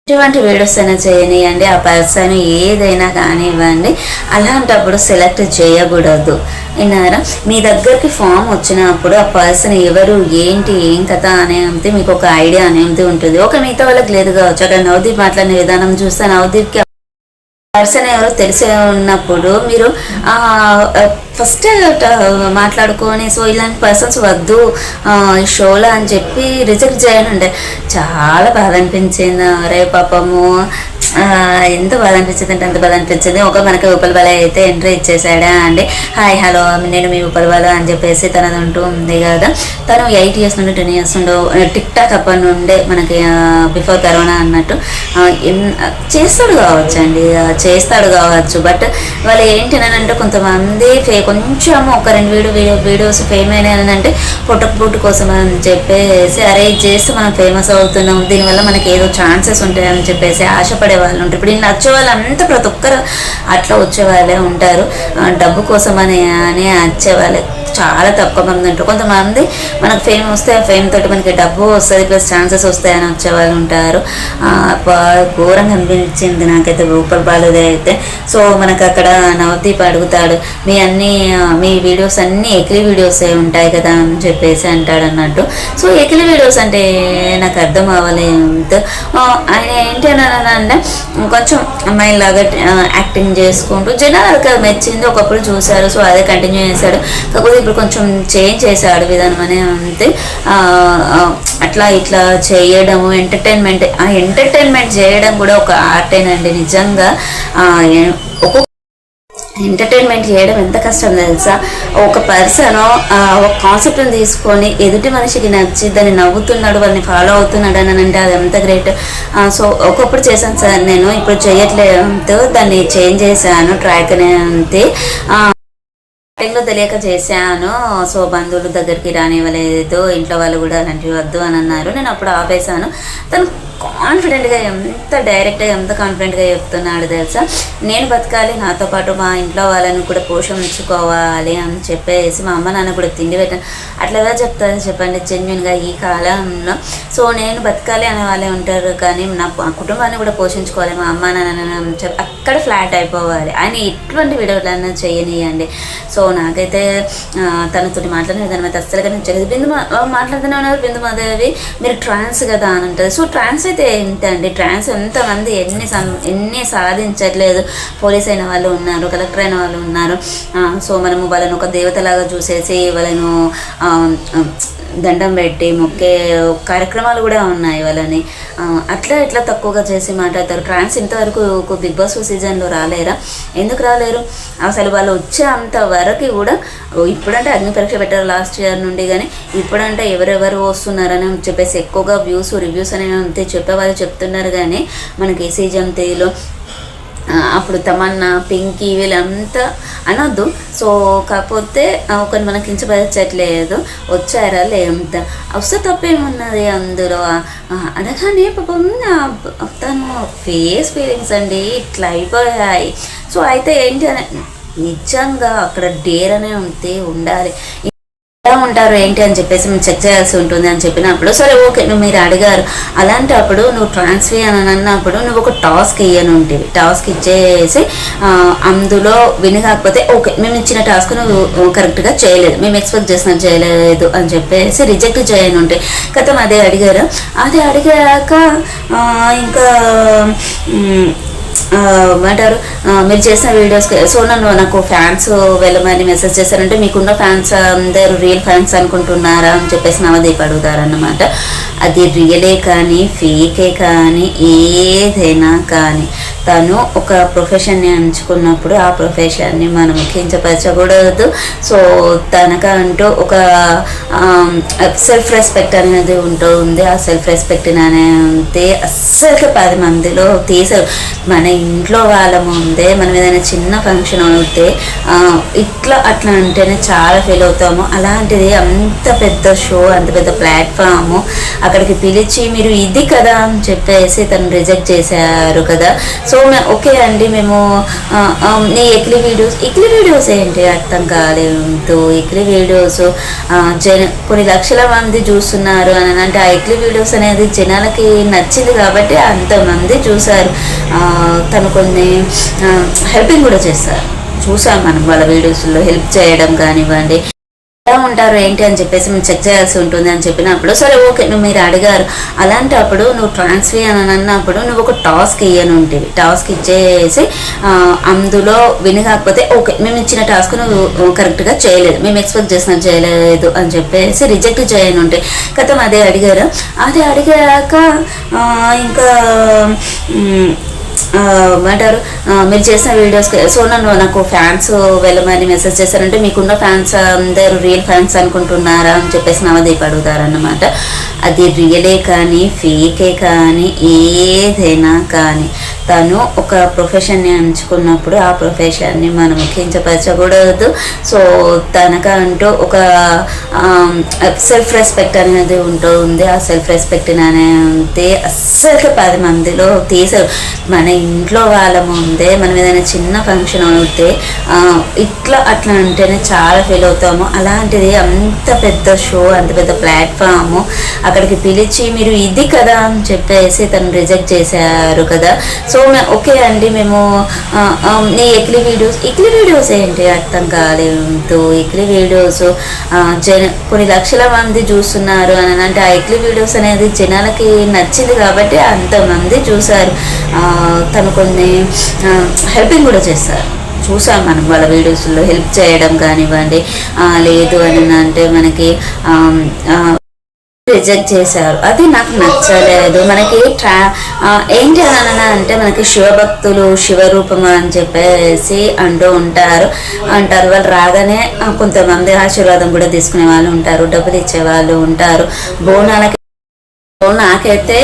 ఎటువంటి వీడియోస్ అయినా చేయనియండి, ఆ పర్సన్ ఏదైనా కానివ్వండి, అలాంటప్పుడు సెలెక్ట్ చేయకూడదు. విన్నారా? మీ దగ్గరికి ఫామ్ వచ్చినప్పుడు ఆ పర్సన్ ఎవరు, ఏంటి, ఏం కథ అనేది మీకు ఒక ఐడియా అనేది ఉంటుంది. ఒక మిగతా వాళ్ళకి లేదు కావచ్చు. అక్కడ నవదీప్ మాట్లాడిన విధానం చూస్తే నవదీప్కి పర్సన్ ఎవరో తెలిసే ఉన్నప్పుడు మీరు ఫస్ట్ మాట్లాడుకొని సో ఇలాంటి పర్సన్స్ వద్దు ఈ షోలో అని చెప్పి రిజెక్ట్ చేయనుండే. చాలా బాధ అనిపించింది. అరే పాపము ఎంత బాధ అనిపించింది అంటే అంత బాధ అనిపించింది. ఒక మనకి ఉపల్బాల అయితే ఎంట్రీ ఇచ్చేసాడా అండి. హాయ్ హలో నేను మీ ఉపల్బాల అని చెప్పేసి తనది ఉంటూ ఉంది కదా. తను 8 years నుండి 10 years నుండి టిక్ టాక్ అప్పటి నుండే మనకి బిఫోర్ కరోనా అన్నట్టు చేస్తాడు కావచ్చు అండి, చేస్తాడు కావచ్చు. బట్ వాళ్ళు ఏంటి అని అంటే కొంతమంది కొంచెం ఒక 2 వీడియోస్ ఫేమ్ అయినాయి అంటే పుట్టు కోసం అని చెప్పేసి అరే చేస్తే మనం ఫేమస్ అవుతున్నాం, దీనివల్ల మనకి ఏదో ఛాన్సెస్ ఉంటాయని చెప్పేసి ఆశపడే వాళ్ళు ఉంటారు. ఇప్పుడు నేను వచ్చే వాళ్ళు అంతా ప్రతి ఒక్కరు అట్లా వచ్చే వాళ్ళే ఉంటారు. డబ్బు కోసం అని వచ్చేవాళ్ళే చాలా తక్కువ మంది ఉంటారు. కొంతమంది మనకు ఫేమ్ వస్తే ఆ ఫేమ్ తోటి మనకి డబ్బు వస్తుంది ప్లస్ ఛాన్సెస్ వస్తాయని వచ్చేవాళ్ళు ఉంటారు. ఘోరంగా అనిపించింది నాకైతే రూపల్ బాలుదే అయితే. సో మనకు అక్కడ నవదీప్ అడుగుతాడు, మీ వీడియోస్ అన్నీ ఎకిలి వీడియోసే ఉంటాయి కదా అని చెప్పేసి అంటాడు అన్నట్టు. సో ఎకిలి వీడియోస్ అంటే నాకు అర్థం అవ్వలేదు. ఆయన ఏంటి అని అంటే కొంచెం అమ్మాయిలాగా యాక్టింగ్ చేసుకుంటూ జనాలకు మెచ్చింది, ఒకప్పుడు చూశారు. సో అదే కంటిన్యూ చేశాడు. కాకపోతే ఇప్పుడు కొంచెం చేంజ్ చేశాడు విధానం అనే అంతే. అట్లా ఇట్లా చేయడము ఎంటర్టైన్మెంట్ చేయడం కూడా ఒక ఆర్టేనండి నిజంగా. ఒక్కొక్క ఎంటర్టైన్మెంట్ చేయడం ఎంత కష్టం తెలుసా. ఒక పర్సన్ ఒక కాన్సెప్ట్ని తీసుకొని ఎదుటి మనిషికి నచ్చి దాన్ని నవ్వుతున్నాడు, వాళ్ళని ఫాలో అవుతున్నాడు అని అంటే అది ఎంత గ్రేట్. సో ఒకప్పుడు చేశాను సార్, నేను ఇప్పుడు చేయట్లేదు, దాన్ని చేంజ్ చేశాను ట్రాక్ అనే అంతే. స్టార్టింగ్లో తెలియక చేశాను. సో బంధువుల దగ్గరికి రానివ్వలేదు, ఇంట్లో వాళ్ళు కూడా అలాంటివి వద్దు అని అన్నారు. నేను అప్పుడు ఆపేశాను. తను కాన్ఫిడెంట్గా ఎంత డైరెక్ట్గా ఎంత కాన్ఫిడెంట్గా చెప్తున్నాడు తెలుసా. నేను బతకాలి, నాతో పాటు మా ఇంట్లో వాళ్ళని కూడా పోషించుకోవాలి అని చెప్పేసి మా అమ్మ నాన్న కూడా తిండి పెట్టాను. అట్లా ఎలా చెప్తారు చెప్పండి జెన్యున్గా ఈ కాలంలో. సో నేను బతకాలి అనే వాళ్ళే ఉంటారు, కానీ నా కుటుంబాన్ని కూడా పోషించుకోవాలి, మా అమ్మ నాన్న అక్కడ ఫ్లాట్ అయిపోవాలి. ఆయన ఎటువంటి వీడియోలన్నా చేయనియండి. సో నాకైతే తనతోటి మాట్లాడిన విధానం అయితే అస్సలుగా నచ్చలేదు. మాట్లాడుతూనే ఉన్నారు బిందు మాధవి, మీరు ట్రాన్స్ కదా అని ఉంటుంది. సో ట్రాన్స్ అయితే ఎంత అండి, ట్రాన్స్ ఎంతమంది ఎన్ని సాధించట్లేదు. పోలీస్ అయిన వాళ్ళు ఉన్నారు, కలెక్టర్ అయిన వాళ్ళు ఉన్నారు. సో మనము వాళ్ళను ఒక దేవతలాగా చూసేసి వాళ్ళను దండం పెట్టి మొక్కే కార్యక్రమాలు కూడా ఉన్నాయి వాళ్ళని. అట్లా ఇట్లా తక్కువగా చేసి మాట్లాడతారు. ట్రాన్స్ ఇంతవరకు బిగ్ బాస్ సీజన్లో రాలేరా? ఎందుకు రాలేరు? అసలు వాళ్ళు వచ్చే అంత వరకు కూడా ఇప్పుడంటే అగ్ని పరీక్ష పెట్టారు లాస్ట్ ఇయర్ నుండి, కానీ ఇప్పుడంటే ఎవరెవరు వస్తున్నారని చెప్పేసి ఎక్కువగా రివ్యూస్ అనేవి అంతే చెప్పేవాళ్ళు చెప్తున్నారు. కానీ మనకి సీజన్ 3లో అప్పుడు తమన్నా పింకీ వీళ్ళంతా అనొద్దు. సో కాకపోతే ఒకరిని మనకి కించపరచట్లేదు, వచ్చారా లేంత వస్తే తప్పేమున్నది అందులో అనగానే పాపం తను ఫీలింగ్స్ అండి ఇట్లా అయిపోయాయి. సో అయితే ఏంటి అని నిజంగా అక్కడ డేర్ అనే ఉండాలి. ఎలా ఉంటారు ఏంటి అని చెప్పేసి మేము చెక్ చేయాల్సి ఉంటుంది అని చెప్పినప్పుడు సరే ఓకే మీరు అడిగారు. అలాంటప్పుడు నువ్వు ట్రాన్స్ఫర్ అని అన్నప్పుడు నువ్వు ఒక టాస్క్ ఇయ్యనుంటివి. టాస్క్ ఇచ్చేసి అందులో కాకపోతే ఓకే మేము ఇచ్చిన టాస్క్ నువ్వు కరెక్ట్గా చేయలేదు, మేము ఎక్స్పెక్ట్ చేసినట్టు చేయలేదు అని చెప్పేసి రిజెక్ట్ చేయనుంటే కథం అదే అడిగారు. అది అడిగాక ఇంకా ఏమంటారు మీరు చేసిన వీడియోస్కి. సో నాకు ఫ్యాన్స్ వెళ్ళమని మెసేజ్ చేశారంటే మీకున్న ఫ్యాన్స్ అందరూ రియల్ ఫ్యాన్స్ అనుకుంటున్నారా అని చెప్పేసి నవదీప్ అడుగుతారన్నమాట. అది రియలే కానీ ఫేకే కానీ ఏదైనా కానీ తను ఒక ప్రొఫెషన్ని ఎంచుకున్నప్పుడు ఆ ప్రొఫెషన్ని మనం కించపరచకూడదు. సో తనకంటూ ఒక సెల్ఫ్ రెస్పెక్ట్ అనేది ఉంటుంది. ఆ సెల్ఫ్ రెస్పెక్ట్ అనేది అస్సలు 10 మందిలో తీసారు. మన ఇంట్లో వాళ్ళ ముందే మనం ఏదైనా చిన్న ఫంక్షన్ అవుతే ఇట్లా అట్లా అంటేనే చాలా ఫీల్ అవుతాము. అలాంటిది అంత పెద్ద షో, అంత పెద్ద ప్లాట్ఫాము అక్కడికి పిలిచి మీరు ఇది కదా అని చెప్పేసి తను రిజెక్ట్ చేశారు కదా. సో సో ఓకే అండి మేము నీ ఇక్లీ వీడియోస్ ఏంటి అర్థం కాలేదు. ఇక్లీ వీడియోస్ కొన్ని లక్షల మంది చూస్తున్నారు అని అంటే ఆ ఇక్లీ వీడియోస్ అనేది జనాలకి నచ్చింది కాబట్టి అంతమంది చూసారు. తను కొన్ని హెల్పింగ్ కూడా చేస్తారు, చూసాం మనం వాళ్ళ వీడియోస్లో హెల్ప్ చేయడం కానివ్వండి. ఎలా ఉంటారు ఏంటి అని చెప్పేసి మేము చెక్ చేయాల్సి ఉంటుంది అని చెప్పినప్పుడు సరే ఓకే నువ్వు మీరు అడిగారు. అలాంటప్పుడు నువ్వు ట్రాన్స్ఫర్ అని అన్నప్పుడు నువ్వు ఒక టాస్క్ ఇయ్యను ఉంటుంది, టాస్క్ ఇచ్చేసి అందులో విని కాకపోతే ఓకే మేము ఇచ్చిన టాస్క్ నువ్వు కరెక్ట్గా చేయలేదు, మేము ఎక్స్పెక్ట్ చేసినట్టు చేయలేదు అని చెప్పేసి రిజెక్ట్ చేయను ఉంటాయి కదా. అదే అడిగారు. అదే అడిగాక ఇంకా ఏమంటారు మీరు చేసిన వీడియోస్కి సో నాకు ఫ్యాన్స్ వెళ్ళమని మెసేజ్ చేశారంటే మీకున్న ఫ్యాన్స్ అందరూ రియల్ ఫ్యాన్స్ అనుకుంటున్నారా అని చెప్పేసి నవదీప్ అడుగుతారన్నమాట. అది రియలే కానీ ఫేకే కానీ ఏదైనా కానీ తను ఒక ప్రొఫెషన్ని ఎంచుకున్నప్పుడు ఆ ప్రొఫెషన్ని మనం కించపరచకూడదు. సో తనకంటూ ఒక సెల్ఫ్ రెస్పెక్ట్ అనేది ఉంటుంది. ఆ సెల్ఫ్ రెస్పెక్ట్ అనేది అస్సలు 10 మందిలో తీసారు. మన ఇంట్లో వాళ్ళ ముందే మనం ఏదైనా చిన్న ఫంక్షన్ అవుతే ఇట్లా అట్లా అంటేనే చాలా ఫీల్ అవుతాము. అలాంటిది అంత పెద్ద షో, అంత పెద్ద ప్లాట్ఫాము అక్కడికి పిలిచి మీరు ఇది కదా అని చెప్పేసి తను రిజెక్ట్ చేశారు కదా. సో ఓకే అండి మేము నీ ఇక్లీ వీడియోస్ ఏంటి అర్థం కాలేదు. ఇక్లీ వీడియోస్ కొన్ని లక్షల మంది చూస్తున్నారు అని అంటే ఆ ఇక్లీ వీడియోస్ అనేది జనాలకి నచ్చింది కాబట్టి అంతమంది చూసారు. తను కొన్ని హెల్పింగ్ కూడా చేస్తారు, చూసాం మనం వాళ్ళ వీడియోస్లో హెల్ప్ చేయడం కానివ్వండి. లేదు అని అంటే మనకి రిజెక్ట్ చేశారు, అది నాకు నచ్చలేదు. మనకి ఏంటి అని అంటే మనకి శివభక్తులు శివరూపం అని చెప్పేసి అంటూ ఉంటారు. వాళ్ళు రాగానే కొంతమంది ఆశీర్వాదం కూడా తీసుకునే వాళ్ళు ఉంటారు, డబ్బులు ఇచ్చే వాళ్ళు ఉంటారు. బోనాలకి నాకైతే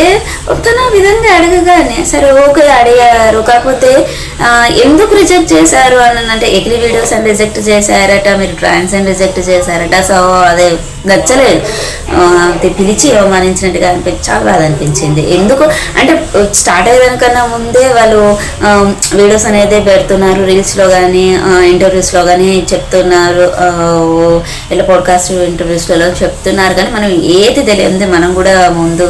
తన విధంగా అడగగానే సరే ఓకే అడిగారు. కాకపోతే ఎందుకు రిజెక్ట్ చేశారు అని అంటే ఇక్లీ వీడియోస్ అని రిజెక్ట్ చేశారట, మీరు ట్రాన్స్ అని రిజెక్ట్ చేశారట. సో అదే నచ్చలేదు. పిలిచి అవమానించినట్టుగా చాలా బాధ అనిపించింది. ఎందుకు అంటే స్టార్ట్ అయ్యేదానికన్నా ముందే వాళ్ళు వీడియోస్ అనేది పెడుతున్నారు, రీల్స్లో కానీ ఇంటర్వ్యూస్లో కానీ చెప్తున్నారు, ఇలా పాడ్కాస్ట్ ఇంటర్వ్యూస్లలో చెప్తున్నారు. కానీ మనం ఏది తెలియంది మనం కూడా ముందుగా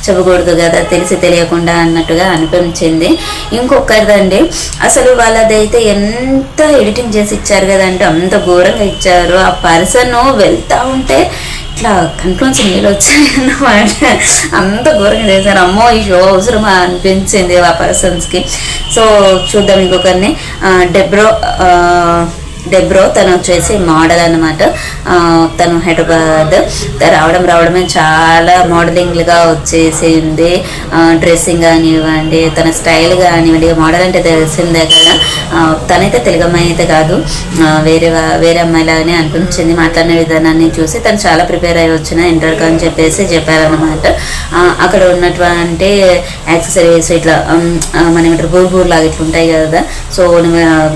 చెప్పకూడదు కదా, తెలిసి తెలియకుండా అన్నట్టుగా అనిపించింది. ఇంకొకరిదండి అసలు వాళ్ళదైతే ఎంత ఎడిటింగ్ చేసి ఇచ్చారు కదంటే అంత ఘోరంగా ఇచ్చారు. ఆ పర్సన్ వెళ్తూ ఉంటే ఇట్లా కంట్లోంచి నీళ్ళు వచ్చాయన్నమాట, అంత ఘోరంగా చేశారు. అమ్మో ఈ షో అవసరమా అనిపించింది ఆ పర్సన్స్కి. సో చూద్దాం ఇంకొకరిని. డెబ్రో తను వచ్చేసి మోడల్ అనమాట. తను హైదరాబాద్ రావడమే చాలా మోడలింగ్లుగా వచ్చేసింది. డ్రెస్సింగ్ కానివ్వండి, తన స్టైల్ కానివ్వండి, మోడల్ అంటే తెలిసిందే కదా. తనైతే తెలుగు అమ్మాయి అయితే కాదు, వేరే అమ్మాయిలాగానే అనిపించింది. మాట్లాడిన విధానాన్ని చూసి తను చాలా ప్రిపేర్ అయ్యి వచ్చిన ఇంటర్కి అని చెప్పేసి చెప్పారనమాట. అక్కడ ఉన్నటువంటి యాక్సెసరీస్ ఇట్లా మనం ఏమంటారు బూర్ లాగా ఇట్లా ఉంటాయి కదా. సో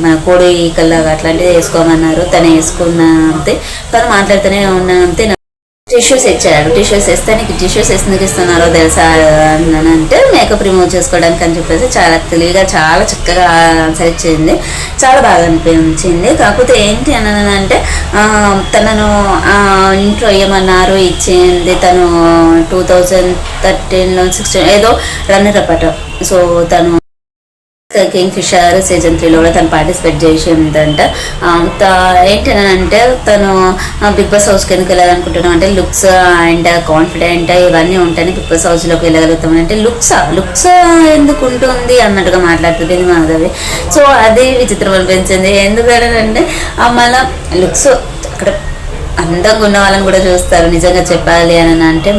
మన కోడి కల్లాగా అట్లాంటివి వేసుకోమన్నారు. తను వేసుకున్నంతే, తను మాట్లాడుతూనే ఉన్నంతే టిష్యూస్ ఇచ్చాడు. టిష్యూస్ ఇస్తే నీకు టిష్యూస్ ఎందుకు ఇస్తున్నారో తెలుసా అని అంటే మేకప్ రిమూవ్ చేసుకోవడానికి అని చెప్పేసి చాలా తెలివిగా చాలా చక్కగా ఆన్సర్ ఇచ్చింది. చాలా బాగా అనిపించింది. కాకపోతే ఏంటి అని అంటే తనను ఇంట్లో ఏమన్నారు ఇచ్చింది. తను 2013లో 16 ఏదో రన్నర్ అప్ అట. సో తను కింగ్ ఫిషర్ సీజన్ 3లో కూడా తను పార్టిసిపేట్ చేసి ఉందంట. ఏంటంటే తను బిగ్ బాస్ హౌస్కి ఎందుకు వెళ్ళాలనుకుంటున్నాం అంటే లుక్స్ అండ్ కాన్ఫిడెంట్ ఇవన్నీ ఉంటాయని బిగ్ బాస్ హౌస్లోకి వెళ్ళగలుగుతాం అంటే లుక్స్ ఎందుకు ఉంటుంది అన్నట్టుగా మాట్లాడుతుంది మాధవి. సో అది విచిత్రం అనిపించింది. ఎందుకంటే మళ్ళీ లుక్స్ అక్కడ అందంగా ఉన్న వాళ్ళని కూడా చూస్తారు. నిజంగా చెప్పాలి అని అంటే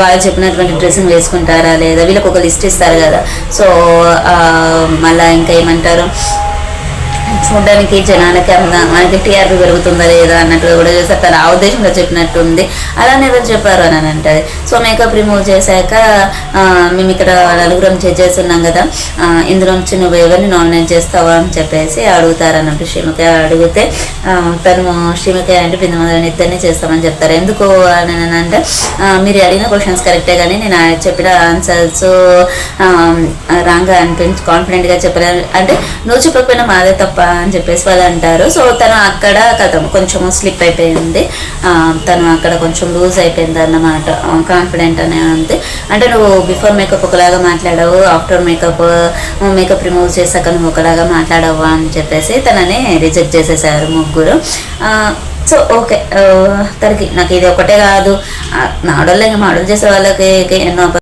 వాళ్ళు చెప్పినటువంటి డ్రెస్సింగ్ వేసుకుంటారా లేదా, వీళ్ళకి ఒక లిస్ట్ ఇస్తారు కదా. సో మళ్ళీ ఇంకా ఏమంటారు చూడడానికి జనాలకి మనకి టీఆర్పీ పెరుగుతుందా లేదా అన్నట్టుగా కూడా చేస్తారు. తన ఆ ఉద్దేశంలో చెప్పినట్టుంది. అలానే ఎవరు చెప్పారు అని అంటది. సో మేకప్ రిమూవ్ చేశాక మేము ఇక్కడ నలుగురం జడ్జెస్ ఉన్నాం కదా, ఇందులో నుంచి నువ్వు ఎవరిని నామినేట్ చేస్తావా అని చెప్పేసి అడుగుతారు అన్నట్టు. శ్రీముఖి అడిగితే తను శ్రీముఖి అంటే బిందుమధుని ఇద్దరిని చేస్తామని చెప్తారు. ఎందుకు అని అంటే మీరు అడిగిన క్వశ్చన్స్ కరెక్టే కానీ నేను చెప్పిన ఆన్సర్స్ రాంగ్గా కాన్ఫిడెంట్గా చెప్పలేదు అంటే నువ్వు చెప్పకపోయినా మాదే తప్ప అని చెప్పేసి వాళ్ళు అంటారు. సో తను అక్కడ కొంచెం స్లిప్ అయిపోయింది, తను అక్కడ కొంచెం లూజ్ అయిపోయింది అన్నమాట. కాన్ఫిడెంట్ అనే ఉంది అంటే నువ్వు బిఫోర్ మేకప్ ఒకలాగా మాట్లాడావు, ఆఫ్టర్ మేకప్ రిమూవ్ చేశాక నువ్వు ఒకలాగా మాట్లాడవు అని చెప్పేసి తనని రిజెక్ట్ చేసేసారు ముగ్గురు. సో ఓకే, తనకి నాకు ఇది ఒకటే కాదు, మాడోళ్ళు చేసే వాళ్ళకి ఎన్నో